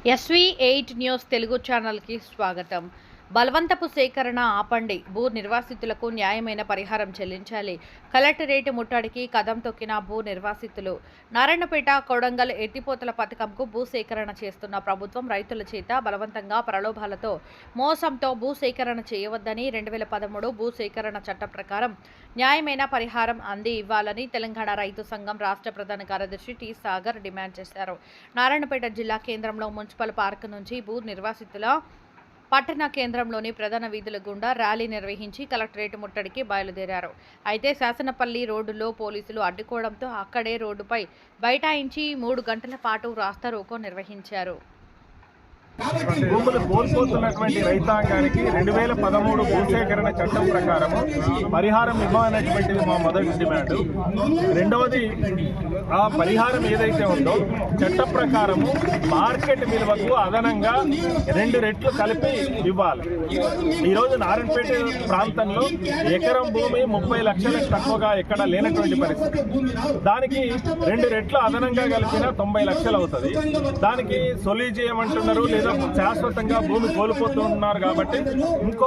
SV8 news Telugu ఛానల్కి స్వాగతం. బలవంతపు సేకరణ ఆపండి, భూ నిర్వాసితులకు న్యాయమైన పరిహారం చెల్లించాలి. కలెక్టరేట్ ముట్టడికి కదం తొక్కిన భూ నిర్వాసితులు. నారాయణపేట కొడంగల్ ఎత్తిపోతల పథకంకు భూ సేకరణ చేస్తున్న ప్రభుత్వం రైతుల చేత బలవంతంగా ప్రలోభాలతో మోసంతో భూ సేకరణ చేయవద్దని 2013 భూ సేకరణ చట్టం ప్రకారం న్యాయమైన పరిహారం అంది ఇవ్వాలని తెలంగాణ రైతు సంఘం రాష్ట్ర ప్రధాన కార్యదర్శి టి సాగర్ డిమాండ్ చేశారు. నారాయణపేట జిల్లా కేంద్రంలో మున్సిపల్ పార్క్ నుంచి భూ నిర్వాసితుల పట్టణ కేంద్రంలోని ప్రధాన వీధుల గుండా ర్యాలీ నిర్వహించి కలెక్టరేట్ ముట్టడికి బయలుదేరారు. అయితే శాసనపల్లి రోడ్డులో పోలీసులు అడ్డుకోవడంతో అక్కడే రోడ్డుపై బైఠాయించి 3 గంటల పాటు రాస్తారోకో నిర్వహించారు. భూములు కోల్పోతున్నటువంటి రైతాంగానికి 2013 భూసేకరణ చట్టం ప్రకారం పరిహారం ఇవ్వాలనేటువంటిది మా మొదటి డిమాండ్. రెండవది, ఆ పరిహారం ఏదైతే ఉందో చట్ట ప్రకారము మార్కెట్ విలువకు అదనంగా 2 రెట్లు కలిపి ఇవ్వాలి. ఈరోజు నారాయణపేట ప్రాంతంలో ఎకరం భూమి 30 లక్షలకు తక్కువగా ఎక్కడ లేనటువంటి పరిస్థితి. దానికి 2 రెట్లు అదనంగా కలిపిన 90 లక్షలు అవుతుంది. దానికి సొల్యూషన్ చేయమంటున్నారు, లేదా శాశ్వతంగా భూమి కోల్పోతున్నారు. కాబట్టి ఇంకో